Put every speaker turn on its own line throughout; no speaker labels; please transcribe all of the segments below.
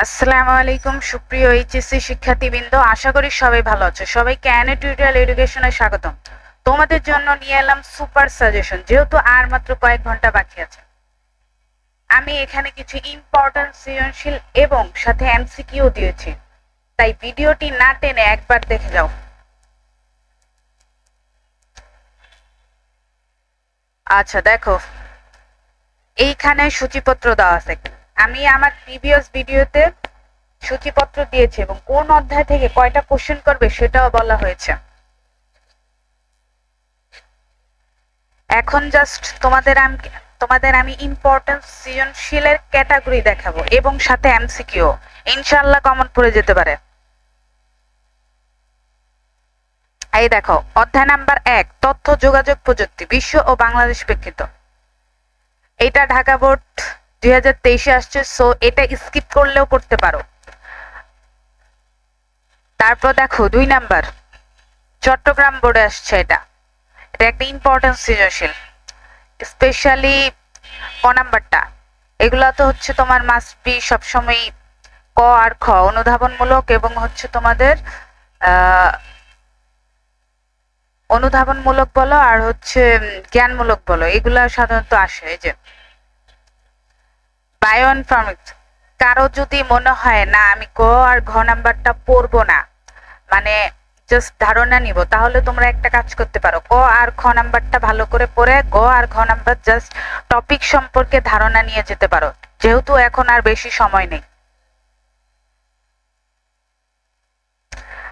আসসালামু আলাইকুম সুপ্রিয় এইচএসসি শিক্ষার্থীবৃন্দ, আশা করি সবাই ভালো আছো। সবাইকে অ্যানি টিউটোরিয়াল এডুকেশনে স্বাগতম। তোমাদের জন্য নিয়ে এলাম সুপার সাজেশন। যেহেতু আর মাত্র কয়েক ঘন্টা বাকি আছে, আমি এখানে কিছু ইম্পর্টেন্ট সৃজনশীল এবং সাথে এমসিকিউ দিয়েছি, তাই ভিডিওটি না টেনে একবার দেখে যাও। আচ্ছা দেখো, এইখানে সূচিপত্র দেওয়া আছে। আমি আমার প্রিভিয়াস ভিডিওতে সূচিপত্র দিয়েছি এবং কোন অধ্যায় থেকে কয়টা কোশ্চেন করবে সেটাও বলা হয়েছে। এখন জাস্ট তোমাদের আমি ইম্পর্টেন্ট সৃজনশীলের ক্যাটাগরি দেখাবো এবং সাথে এমসিকিউ, ইনশাআল্লাহ কমন পড়ে যেতে পারে। এই দেখো, অধ্যায় নাম্বার 1, তথ্য যোগাযোগ প্রযুক্তি, বিশ্ব ও বাংলাদেশ প্রেক্ষিত। এটা ঢাকা বোর্ড 2023-এ আসছে, সো এটা স্কিপ করলেও করতে পারো। তারপর দেখো 2 নাম্বার, চট্টগ্রাম বোর্ডে আসছে। এটা একটা ইম্পর্টেন্ট সৃজনশীল, স্পেশালি ক নাম্বারটা। এগুলা তো হচ্ছে তোমার মাস্ট বি সবসময় ক আর খ, অনুধাবনমূলক এবং হচ্ছে তোমাদের অনুধাবনমূলক বলো আর হচ্ছে জ্ঞানমূলক বলো, এগুলা সাধারণত আসে। এই যে বায়ো ইনফরমেটিক্স, কারো যদি মনে হয় না আমি ক আর ঘ নাম্বারটা পড়বো না, মানে জাস্ট ধারণা নিব, তাহলে তোমরা একটা কাজ করতে পারো, ক আর খ নাম্বারটা ভালো করে পড়ে গ আর ঘ নাম্বার জাস্ট টপিক সম্পর্কে ধারণা নিয়ে যেতে পারো, যেহেতু এখন আর বেশি সময় নেই।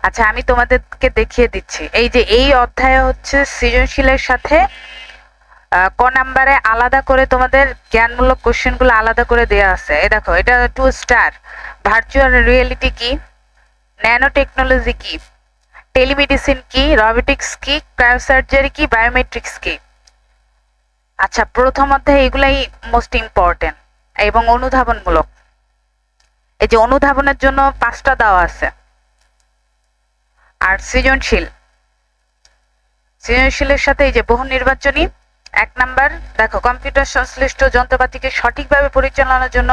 আচ্ছা, আমি তোমাদেরকে দেখিয়ে দিচ্ছি। এই যে এই অধ্যায়ে হচ্ছে সৃজনশীলের সাথে ক নাম্বারে আলাদা করে তোমাদের জ্ঞানমূলক কোশ্চেনগুলো আলাদা করে দেওয়া আছে। এই দেখো, এটা 2 স্টার। ভার্চুয়াল রিয়েলিটি কি, ন্যানো টেকনোলজি কি, টেলিমেডিসিন কি, রোবোটিক্স কি, ক্রায়োসার্জারি কি, বায়োমেট্রিক্স কি। আচ্ছা, প্রথম অধ্যায়ে এগুলাই মোস্ট ইম্পর্টেন্ট এবং অনুধাবনমূলক। এই যে অনুধাবনের জন্য 5টা দেওয়া আছে। আর সৃজনশীলের সাথে এই যে বহু নির্বাচনী 1 নাম্বার, দেখো কম্পিউটার সংশ্লিষ্ট যন্ত্রপাতিকে সঠিকভাবে পরিচালনার জন্য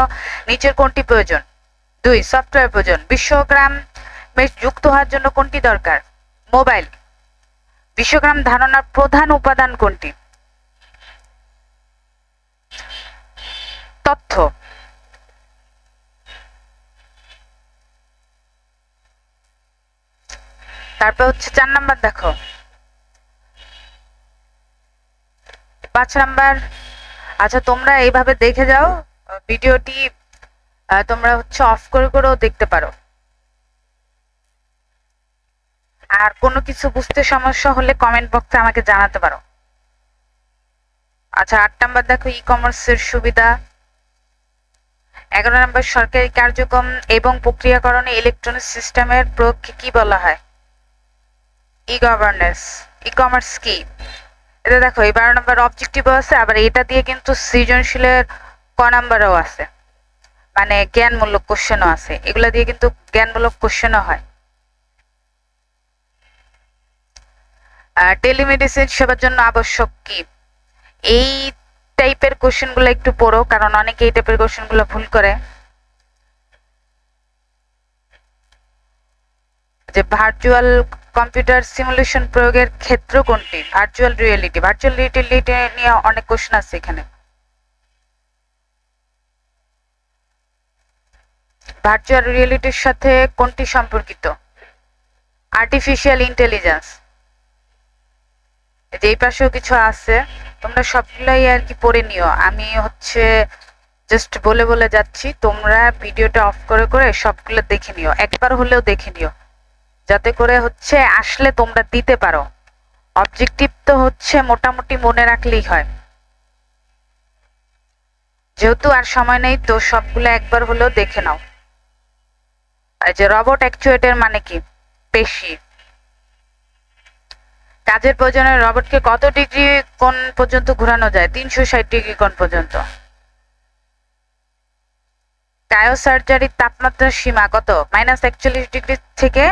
নিচের কোনটি প্রয়োজন? 2, সফটওয়্যার প্রয়োজন। বিশ্বগ্রাম যুক্ত হওয়ার জন্য কোনটি দরকার? মোবাইল। বিশ্বগ্রাম ধারণার প্রধান উপাদান কোনটি? তথ্য। তারপর হচ্ছে 4 নাম্বার, দেখো 5 নাম্বার। আচ্ছা, তোমরা এইভাবে দেখে যাও, ভিডিওটি তোমরা হচ্ছে অফ করে করেও দেখতে পারো। আর কোনো কিছু বুঝতে সমস্যা হলে কমেন্ট বক্সে আমাকে জানাতে পারো। আচ্ছা, 8 নাম্বার দেখো, ই কমার্সের সুবিধা। 11 নাম্বার, সরকারি কার্যক্রম এবং প্রক্রিয়াকরণে ইলেকট্রনিক সিস্টেমের প্রয়োগকে কি বলা হয়? ই গভর্নেন্স। ই কমার্স কি? এটা দেখো, এই 12 নাম্বার অবজেক্টিভও আছে, আবার এটা দিয়ে কিন্তু সৃজনশীলের ক নাম্বারও আছে, মানে জ্ঞানমূলক কোশ্চেনও আছে। এগুলা দিয়ে কিন্তু জ্ঞানমূলক কোশ্চেনও হয়। টেলিমেডিসিন সেবার জন্য আবশ্যক কি? এই টাইপের কোশ্চেনগুলো একটু পড়ো, কারণ অনেকে এই টাইপের কোশ্চেনগুলো ভুল করে। যে ভার্চুয়াল কম্পিউটার সিমুলেশন প্রয়োগের ক্ষেত্র কোনটি? ভার্চুয়াল রিয়েলিটি নিয়ে অনেক কোশ্চেন আছে এখানে। ভার্চুয়াল রিয়েলিটির সাথে কোনটি সম্পর্কিত? Artificial intelligence. এই পাশেও কিছু আছে, তোমরা সবগুলাই আর কি পড়ে নিও। আমি হচ্ছে জাস্ট বলে বলে যাচ্ছি, তোমরা ভিডিওটা অফ করে করে সবগুলো দেখে নিও, একবার হলেও দেখে নিও, যাতে করে হচ্ছে আসলে তোমরা দিতে পারো। অবজেক্টিভ তো হচ্ছে মোটামুটি মনে রাখলেই হয়, যেহেতু আর সময় নেই, তো সবগুলো একবার হলেও দেখে নাও। এই যে রোবট অ্যাকচুয়েটের মানে কি? পেশি। কাজের প্রয়োজনে রোবটকে কত ডিগ্রি কোণ পর্যন্ত ঘোরানো যায়? 360 ডিগ্রি কোণ পর্যন্ত। ক্রায়োসার্জারির তাপমাত্রার সীমা কত? -41 ডিগ্রি থেকে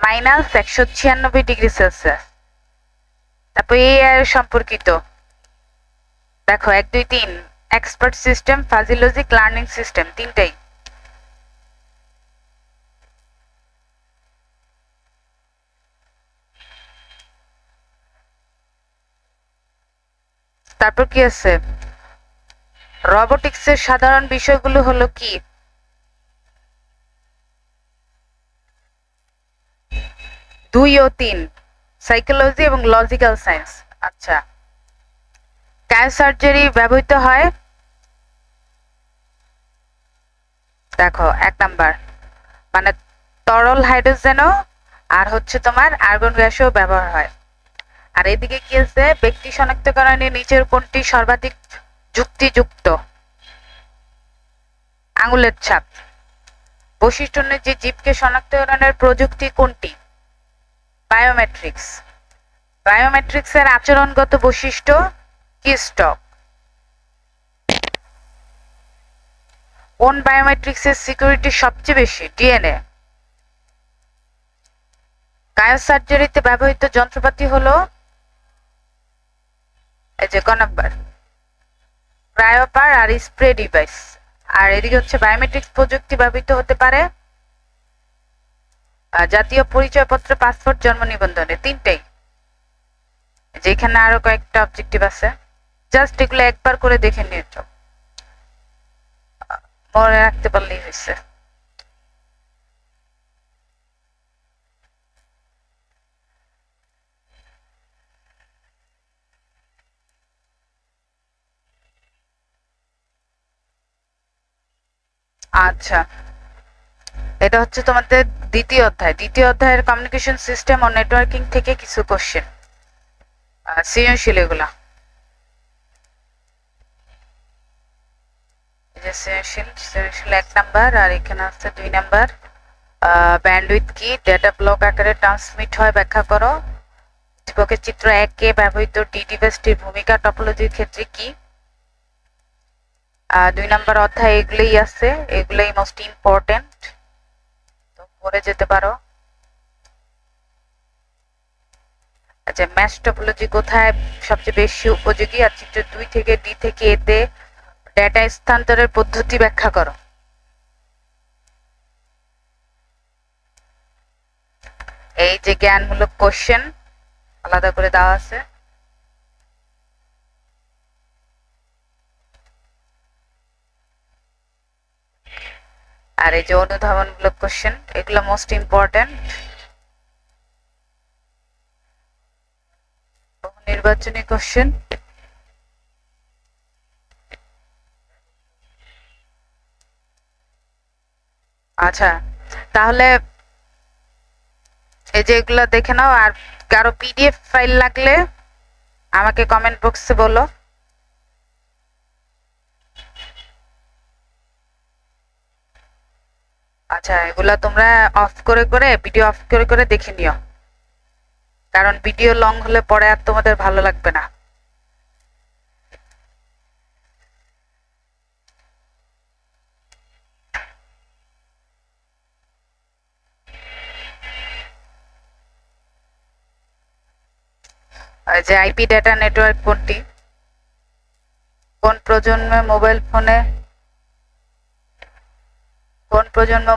-196 ডিগ্রি সেলসিয়াস। তারপর এআই এর সম্পর্কিত দেখো 1, 2, 3, expert system, fuzzy logic, learning system, তিনটাই। তারপর কি আছে, রোবোটিক্সের সাধারণ বিষয়গুলো হলো কি, 2 ও 3, সাইকোলজি এবং লজিক্যাল সায়েন্স। আচ্ছা, কায়োসার্জারি ব্যবহৃত হয়, দেখো 1 নাম্বার মানে তরল হাইড্রোজেনও আর হচ্ছে তোমার আর্গন গ্যাসও ব্যবহার হয়। আর এদিকে কি আছে, ব্যক্তি শনাক্তকরণে নিচের কোনটি সর্বাধিক যুক্তিযুক্ত, আঙুলের ছাপ। বৈশিষ্ট্য অনুযায়ী জীবকে শনাক্তকরণের প্রযুক্তি কোনটি, বায়োমেট্রিক্স। বায়োমেট্রিক্সের আচরণগত বৈশিষ্ট্য কি স্টক। কোন বায়োমেট্রিক্সের সিকিউরিটি সবচেয়ে বেশি, ডিএনএ। কায়োসার্জারিতে ব্যবহৃত যন্ত্রপাতি হলো এই যে ক নাম্বার, ক্রায়োপার আর স্প্রে ডিভাইস। আর এদিকে হচ্ছে বায়োমেট্রিক্স প্রযুক্তি ব্যবহৃত হতে পারে জাতীয় পরিচয়পত্র, পাসপোর্ট, জন্ম নিবন্ধনে, 3টেই। যেখানে আরো কয়েকটা অবজেক্টিভ আছে, জাস্ট এগুলো একবার করে দেখে নিয়ে যাও, মনে রাখতে পারলেই হয়েছে। আচ্ছা, এটা হচ্ছে তোমাদের দ্বিতীয় অধ্যায়। দ্বিতীয় অধ্যায়ের কমিউনিকেশন সিস্টেম ও নেটওয়ার্কিং থেকে কিছু কোশ্চেন, সৃজনশীল এগুলা। সৃজনশীল 1 নাম্বার, আর এখানে আছে 2 নাম্বার। ব্যান্ডউইথ কি, ডেটা ব্লক আকারে ট্রান্সমিট হয়, ব্যাখ্যা করো। উদ্দীপকের চিত্র 1 এ ব্যবহৃত ডি ডিভাইসটির ভূমিকা টপোলজির ক্ষেত্রে কি। 2 নাম্বার অধ্যায় এগুলোই আছে, এগুলোই মোস্ট ইম্পর্টেন্ট, তো পড়ে যেতে পারো। আচ্ছা, ম্যাচ টপোলজি কোথায় সবচেয়ে বেশি উপযোগী, আর চিত্র 2 থেকে ডি থেকে এতে ডেটা স্থানান্তরের পদ্ধতি ব্যাখ্যা করো। এই যে জ্ঞানমূলক কোশ্চেন আলাদা করে দেওয়া আছে। আর এই যে অনুধাবনমূলক কোশ্চেন, এগুলো মোস্ট ইম্পর্টেন্ট। নির্বাচনী কোশ্চেন। আচ্ছা, তাহলে এই যে এগুলো দেখে নাও, আর কারো পিডিএফ ফাইল লাগলে আমাকে কমেন্ট বক্সে বলো। আচ্ছা, এগুলা তোমরা অফ করে করে, ভিডিও অফ করে করে দেখে নিও, কারণ ভিডিও লং হলে পরে আর তোমাদের ভালো লাগবে না। যে আইপি ডেটা নেটওয়ার্ক কোনটি, কোন প্রজন্মে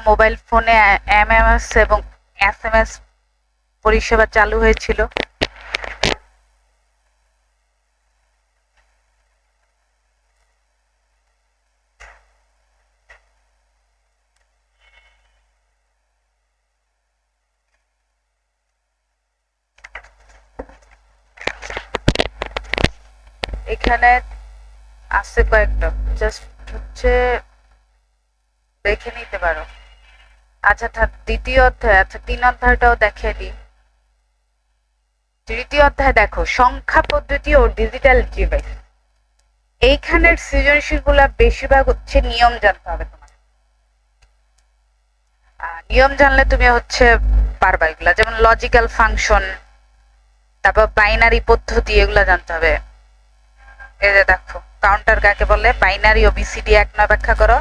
মোবাইল ফোনে এমএমএস এবং এসএমএস পরিষেবা চালু হয়েছিল। এখানে আছে কয়েকটা, জাস্ট হচ্ছে দেখে নিতে পারো। আচ্ছা, দ্বিতীয় অধ্যায়, আচ্ছা 3 অধ্যায়টাও দেখে দিই। তৃতীয় অধ্যায় দেখো, সংখ্যা পদ্ধতি ও ডিজিটাল ডিভাইস। এইখানের সৃজনশীল গুলা বেশিরভাগ হচ্ছে নিয়ম জানতে হবে তোমার। নিয়ম জানলে তুমি হচ্ছে পারবা এগুলা, যেমন লজিক্যাল ফাংশন, তারপর বাইনারি পদ্ধতি, এগুলা জানতে হবে। এই যে দেখো, কাউন্টার কাকে বলে, বাইনারি ও বিসিডি 1 নয় ব্যাখ্যা করো।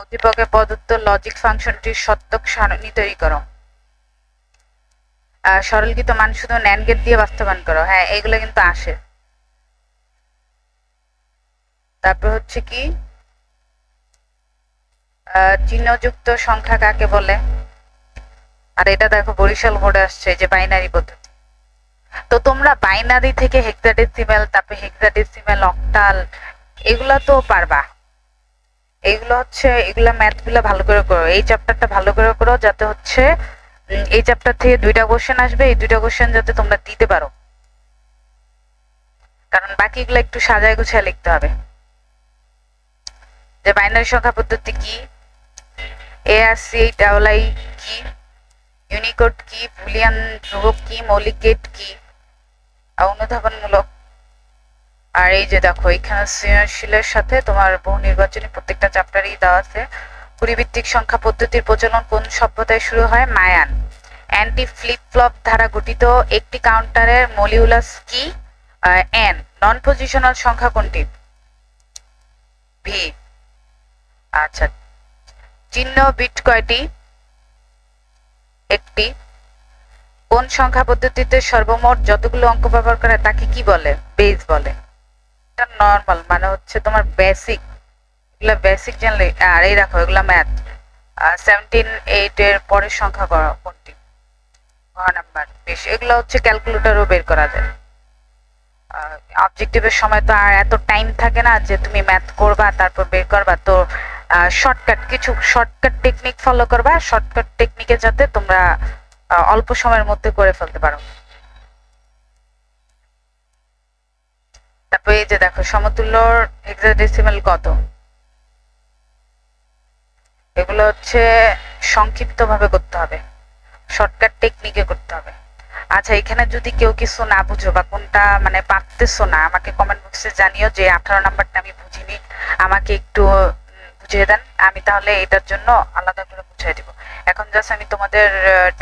উদ্দীপকে প্রদত্ত লজিক ফাংশনটির সত্যক সারণী তৈরি করো। সরলীকৃত মান শুধু ন্যান্ড গেট দিয়ে বাস্তবায়ন করো। হ্যাঁ, এগুলো কিন্তু আসে। তারপর হচ্ছে কি, চিহ্নযুক্ত সংখ্যা কাকে বলে। আর এটা দেখো বরিশাল বোর্ডে আসছে, যে বাইনারি পদ্ধতি। তো তোমরা বাইনারি থেকে হেক্সাডেসিমেল, তারপরে হেক্সাডেসিমেল, অক্টাল, এগুলা তো পারবা। এগুলা ম্যাথগুলো ভালো করে করো, এই চ্যাপ্টারটা ভালো করে করো, যাতে হচ্ছে এই চ্যাপ্টার থেকে 2টা কোশ্চেন আসবে, এই 2টা কোশ্চেন যাতে তোমরা দিতে পারো, কারণ বাকিগুলো একটু সাজায় গুছিয়ে লিখতে হবে। যে বাইনারি সংখ্যা পদ্ধতি কি, ARC8II কি, ইউনিকোড কি, বুলিয়ান ধ্রুবক কি, মৌলিক গেট কি, অনুধাবনমূলক। আর এই যে দেখো এখানে সৃজনশীলের সাথে তোমার বহু নির্বাচনী প্রত্যেকটা চ্যাপ্টারই দেওয়া আছে। কুড়িভিত্তিক সংখ্যা পদ্ধতির প্রচলন কোন সভ্যতায় শুরু হয়? মায়ান। অ্যান্টি ফ্লিপ ফ্লপ দ্বারা গঠিত একটি কাউন্টারের মলিউলাস কি? এন। নন পজিশনাল সংখ্যা কোনটি? ভি। আচ্ছা, চিহ্ন বিট কয়টি? একটি। কোন সংখ্যা পদ্ধতিতে সর্বমোট যতগুলো অঙ্ক ব্যবহার করে তাকে কি বলে? বেস বলে। এটা নর্মাল, মানে হচ্ছে তোমার বেসিক, এগুলা বেসিক জানলে। আর এই দেখো এগুলা ম্যাথ। 17 এর পরের সংখ্যা কোনটি? ঘ নাম্বার। বেশ, এগুলো হচ্ছে ক্যালকুলেটরও বের করা যায়। অবজেক্টিভের সময় তো আর এত টাইম থাকে না যে তুমি ম্যাথ করবা তারপর বের করবা, তো কিছু শর্টকাট টেকনিক ফলো করবা, শর্টকাট টেকনিকে যাতে তোমরা অল্প সময়ের মধ্যে করে ফেলতে পারো। তারপর এই যে দেখো সমতুল্যর হেক্সাডেসিমাল কত? এগুলো হচ্ছে সংক্ষিপ্ত ভাবে করতে হবে, শর্টকাট টেকনিকে করতে হবে। আচ্ছা, এখানে যদি কেউ কিছু না বুঝো বা কোনটা মানে পারতেছো না, আমাকে কমেন্ট বক্সে জানিও যে 18 নাম্বারটা আমি বুঝিনি, আমাকে একটু বুঝিয়ে দেন, আমি তাহলে এটার জন্য আলাদা করে বুঝিয়ে দিব। এখন জাস্ট আমি তোমাদের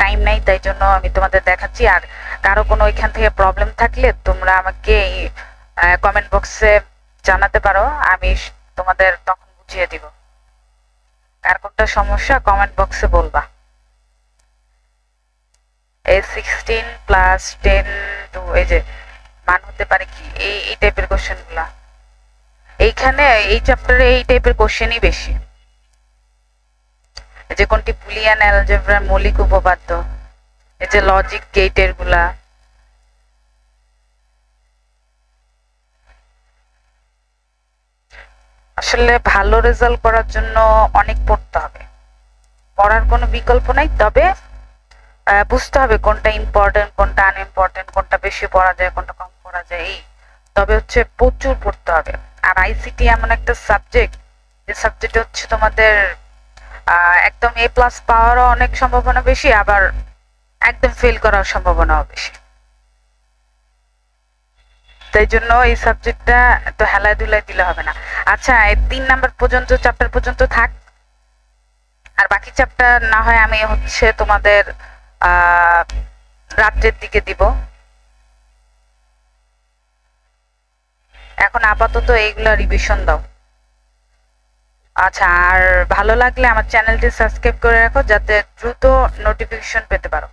টাইম নাই, তাই জন্য আমি তোমাদের দেখাচ্ছি। আর কারো কোনো এখান থেকে প্রবলেম থাকলে তোমরা আমাকে কমেন্ট বক্সে জানাতে পারো, আমি তোমাদের তখন বুঝিয়ে দিব। কার কোনটা সমস্যা কমেন্ট বক্সে বলবা। এই 16 প্লাস 10 টু এই যে মান হতে পারে কি, এই টাইপের কোশ্চেন গুলা এইখানে এই চ্যাপ্টারে এই টাইপের কোশ্চেনই বেশি। এই যে কোনটি বুলিয়ান অ্যালজেব্রার মৌলিক উপপাদ্য, এই যে লজিক গেটের গুলা। আসলে ভালো রেজাল্ট করার জন্য অনেক পড়তে হবে, পড়ার কোনো বিকল্প নাই, তবে বুঝতে হবে কোনটা ইম্পর্টেন্ট, কোনটা আনইম্পর্টেন্ট, কোনটা বেশি পড়া যায়, কোনটা কম পড়া যায়। এই তবে হচ্ছে প্রচুর পড়তে হবে। আর আইসিটি এমন একটা সাবজেক্ট, যে সাবজেক্ট হচ্ছে তোমাদের একদম A+ পাওয়ারও অনেক সম্ভাবনা বেশি, আবার একদম ফেল করার সম্ভাবনাও বেশি। তাই জন্য এই সাবজেক্টটা তো হেলায় ধুলায় দিলে হবে না। আচ্ছা, 3 নাম্বার পর্যন্ত চ্যাপ্টার পর্যন্ত থাক, আর বাকি চ্যাপ্টার না হয় আমি হচ্ছে তোমাদের রাত্রের দিকে দিব। এখন আপাতত এইগুলা রিভিশন দাও। আচ্ছা, আর ভালো লাগলে আমার চ্যানেলটি সাবস্ক্রাইব করে রাখো, যাতে দ্রুত নোটিফিকেশন পেতে পারো।